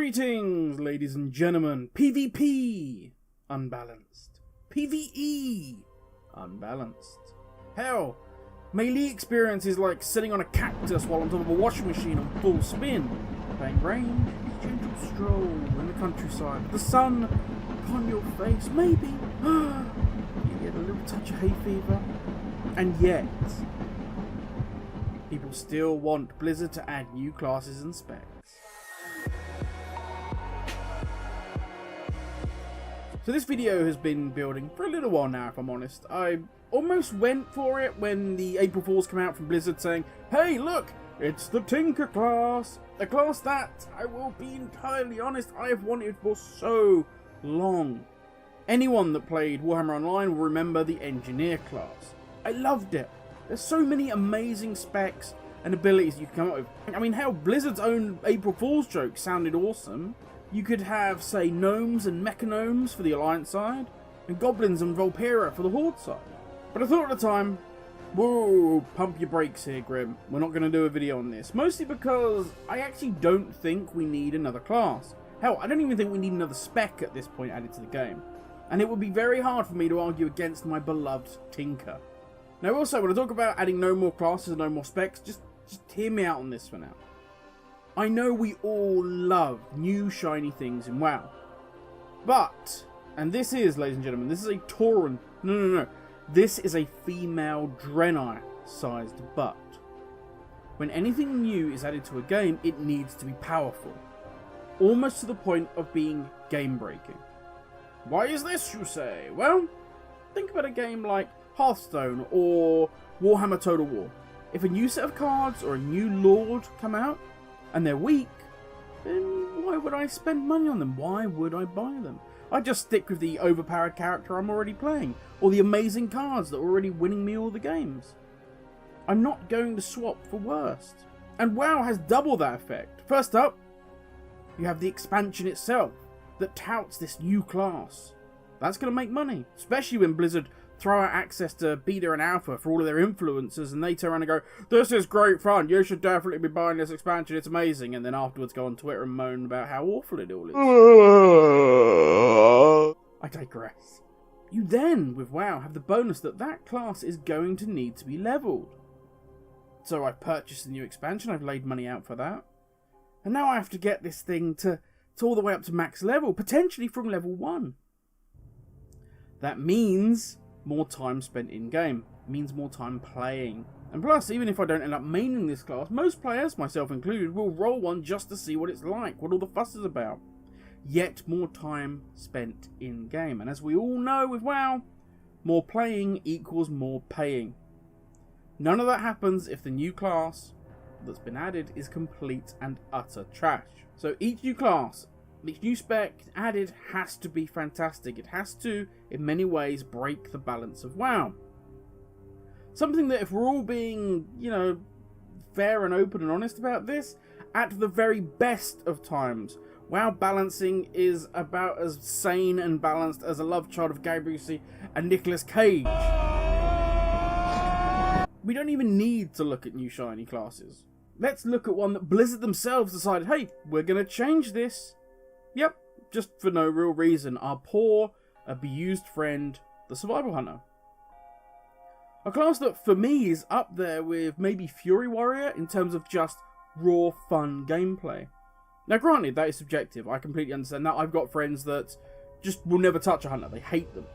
Greetings, ladies and gentlemen. PvP, unbalanced. PvE, unbalanced. Hell, melee experience is like sitting on a cactus while on top of a washing machine on full spin. Playing range, gentle stroll in the countryside, with the sun upon your face, maybe. You get a little touch of hay fever. And yet, people still want Blizzard to add new classes and specs. So this video has been building for a little while now, if I'm honest. I almost went for it when the April Fools came out from Blizzard saying, hey look, it's the Tinker class. A class that, I will be entirely honest, I have wanted for so long. Anyone that played Warhammer Online will remember the Engineer class. I loved it. There's so many amazing specs and abilities you can come up with. I mean, hell, Blizzard's own April Fool's joke sounded awesome. You could have, say, gnomes and mechagnomes for the Alliance side, and goblins and Volpera for the Horde side. But I thought at the time, whoa, pump your brakes here, Grim. We're not going to do a video on this. Mostly because I actually don't think we need another class. Hell, I don't even think we need another spec at this point added to the game. And it would be very hard for me to argue against my beloved Tinker. Now also, when I talk about adding no more classes and no more specs, just hear me out on this for now. I know we all love new shiny things in WoW. But, and this is, ladies and gentlemen, this is a Tauren, no. This is a female Draenei-sized butt. When anything new is added to a game, it needs to be powerful. Almost to the point of being game-breaking. Why is this, you say? Well, think about a game like Hearthstone or Warhammer Total War. If a new set of cards or a new lord come out, and they're weak, then why would I spend money on them? Why would I buy them? I'd just stick with the overpowered character I'm already playing, or the amazing cards that are already winning me all the games. I'm not going to swap for worst. And WoW has double that effect. First up, you have the expansion itself that touts this new class. That's going to make money, especially when Blizzard throw out access to beta and alpha for all of their influencers, and they turn around and go, this is great fun, you should definitely be buying this expansion, it's amazing, and then afterwards go on Twitter and moan about how awful it all is. I digress. You then, with WoW, have the bonus that that class is going to need to be leveled. So I've purchased the new expansion, I've laid money out for that, and now I have to get this thing to all the way up to max level, potentially from level 1. That means more time spent in-game, means more time playing. And plus, even if I don't end up maining this class, most players, myself included, will roll one just to see what it's like, what all the fuss is about. Yet more time spent in-game. And as we all know with WoW, more playing equals more paying. None of that happens if the new class that's been added is complete and utter trash. So each new class, each new spec added has to be fantastic. It has to, in many ways, break the balance of WoW. Something that if we're all being, fair and open and honest about this, at the very best of times, WoW balancing is about as sane and balanced as a love child of Gary Busey and Nicolas Cage. We don't even need to look at new shiny classes. Let's look at one that Blizzard themselves decided, hey, we're going to change this. Yep, just for no real reason. Our poor, abused friend, the Survival Hunter. A class that, for me, is up there with maybe Fury Warrior in terms of just raw, fun gameplay. Now, granted, that is subjective. I completely understand that. I've got friends that just will never touch a hunter. They hate them.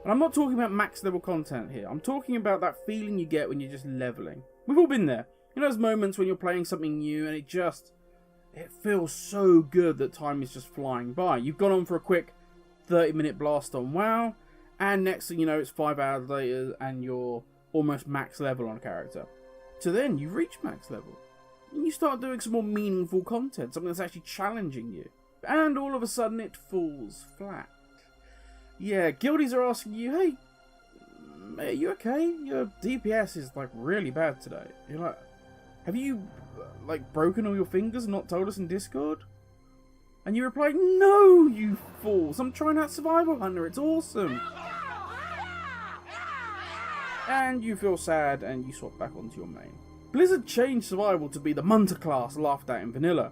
And I'm not talking about max level content here. I'm talking about that feeling you get when you're just leveling. We've all been there. You know those moments when you're playing something new and it feels so good that time is just flying by. You've gone on for a quick 30-minute blast on WoW, and next thing you know, it's 5 hours later, and you're almost max level on a character. So then, you reach max level. And you start doing some more meaningful content, something that's actually challenging you. And all of a sudden, it falls flat. Yeah, guildies are asking you, hey, are you okay? Your DPS is, really bad today. You're like, have you broken all your fingers and not told us in Discord? And you reply, no, you fools, I'm trying out Survival Hunter, it's awesome. And you feel sad and you swap back onto your main. Blizzard changed Survival to be the Munter class laughed at in vanilla.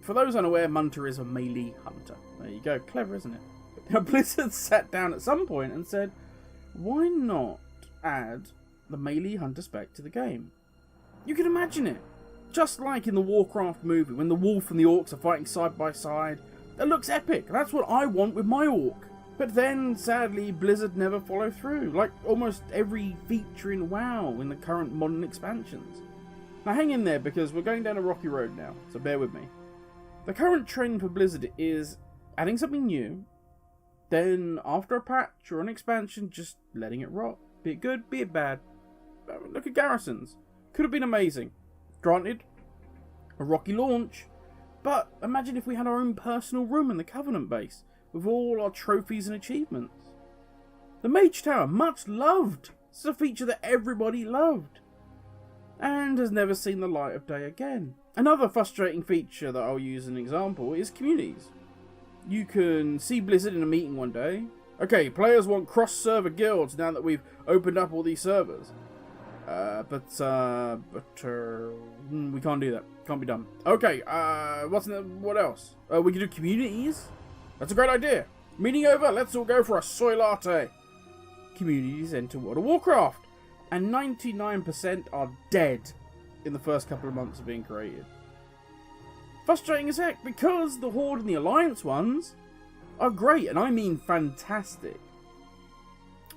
For those unaware, Munter is a melee hunter. There you go, clever, isn't it? Now, Blizzard sat down at some point and said, why not add the melee hunter spec to the game? You can imagine it. Just like in the Warcraft movie, when the wolf and the orcs are fighting side by side. That looks epic. That's what I want with my orc. But then, sadly, Blizzard never followed through, like almost every feature in WoW in the current modern expansions. Now hang in there, because we're going down a rocky road now, so bear with me. The current trend for Blizzard is adding something new, then after a patch or an expansion, just letting it rot. Be it good, be it bad. Look at Garrisons. Could have been amazing. Granted, a rocky launch, but imagine if we had our own personal room in the Covenant base, with all our trophies and achievements. The Mage Tower, much loved. It's a feature that everybody loved, and has never seen the light of day again. Another frustrating feature that I'll use as an example is communities. You can see Blizzard in a meeting one day. Okay, players want cross-server guilds now that we've opened up all these servers. But we can't do that. Can't be done. Okay, what else? We can do communities? That's a great idea. Meeting over, let's all go for a soy latte. Communities enter World of Warcraft, and 99% are dead in the first couple of months of being created. Frustrating as heck, because the Horde and the Alliance ones are great, and I mean fantastic.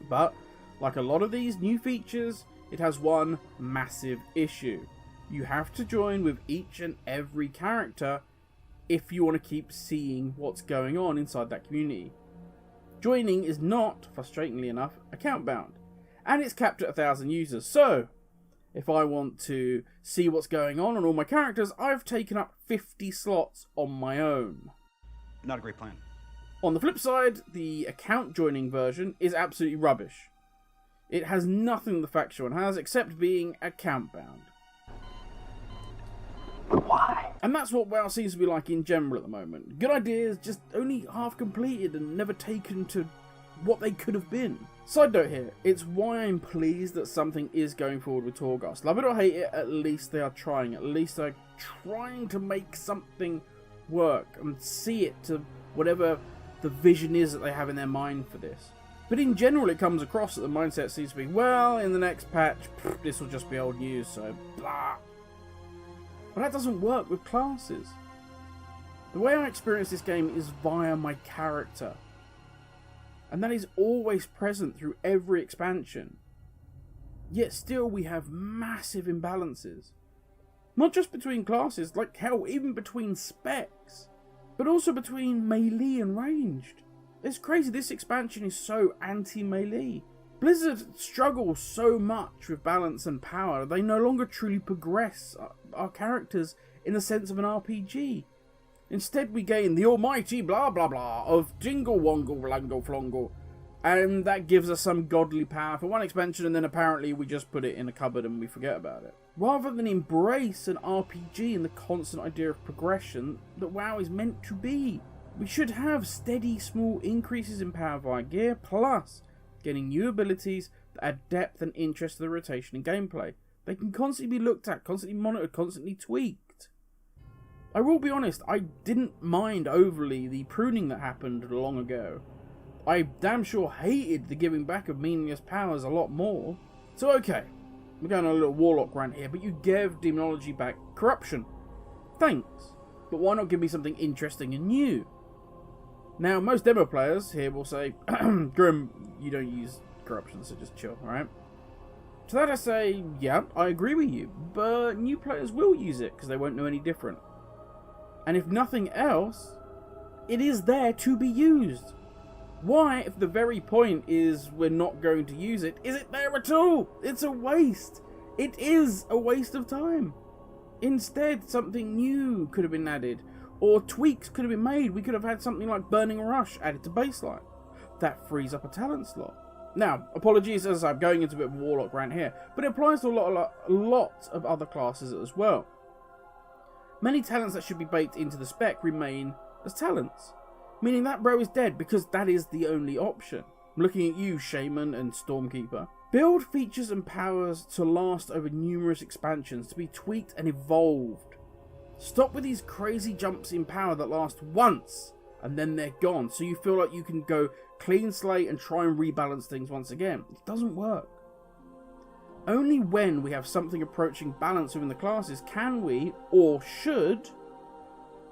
But, like a lot of these new features, it has one massive issue. You have to join with each and every character if you want to keep seeing what's going on inside that community. Joining is not, frustratingly enough, account bound, and it's capped at 1,000 users. So, if I want to see what's going on all my characters, I've taken up 50 slots on my own. Not a great plan. On the flip side, the account joining version is absolutely rubbish. It has nothing the factual one has except being account bound. Why? And that's what WoW seems to be like in general at the moment. Good ideas just only half completed and never taken to what they could have been. Side note here, it's why I'm pleased that something is going forward with Torghast. Love it or hate it, at least they are trying. At least they're trying to make something work and see it to whatever the vision is that they have in their mind for this. But in general, it comes across that the mindset seems to be, well, in the next patch, this will just be old news, so blah. But that doesn't work with classes. The way I experience this game is via my character. And that is always present through every expansion. Yet still we have massive imbalances. Not just between classes, like hell, even between specs. But also between melee and ranged. It's crazy, this expansion is so anti-melee. Blizzard struggles so much with balance and power, they no longer truly progress our characters in the sense of an RPG. Instead we gain the almighty blah blah blah of jingle wongle blangle flongle, and that gives us some godly power for one expansion, and then apparently we just put it in a cupboard and we forget about it. Rather than embrace an RPG and the constant idea of progression that WoW is meant to be. We should have steady small increases in power via gear, plus getting new abilities that add depth and interest to the rotation in gameplay. They can constantly be looked at, constantly monitored, constantly tweaked. I will be honest, I didn't mind overly the pruning that happened long ago. I damn sure hated the giving back of meaningless powers a lot more. So okay, we're going on a little warlock rant here, but you gave demonology back corruption. Thanks, but why not give me something interesting and new? Now, most demo players here will say, Grim, you don't use corruption, so just chill, alright? To that I say, yeah, I agree with you, but new players will use it because they won't know any different. And if nothing else, it is there to be used. Why, if the very point is we're not going to use it, is it there at all? It's a waste. It is a waste of time. Instead, something new could have been added, or tweaks could have been made. We could have had something like Burning Rush added to baseline. That frees up a talent slot. Now, apologies as I'm going into a bit of a warlock rant here, but it applies to a lot of other classes as well. Many talents that should be baked into the spec remain as talents, meaning that bro is dead because that is the only option. I'm looking at you, Shaman and Stormkeeper. Build features and powers to last over numerous expansions, to be tweaked and evolved. Stop with these crazy jumps in power that last once and then they're gone, so you feel like you can go clean slate and try and rebalance things once again. It doesn't work. Only when we have something approaching balance within the classes can we, or should,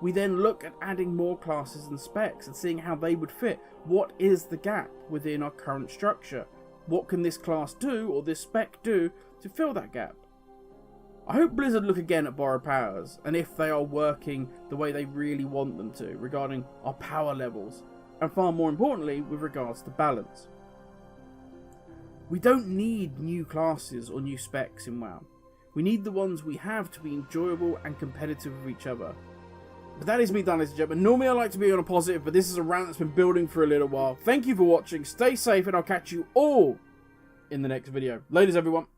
we then look at adding more classes and specs and seeing how they would fit. What is the gap within our current structure? What can this class do, or this spec do, to fill that gap? I hope Blizzard look again at borrowed powers, and if they are working the way they really want them to, regarding our power levels, and far more importantly, with regards to balance. We don't need new classes or new specs in WoW. We need the ones we have to be enjoyable and competitive with each other. But that is me done, ladies and gentlemen. Normally I like to be on a positive, but this is a rant that's been building for a little while. Thank you for watching, stay safe, and I'll catch you all in the next video. Ladies, everyone.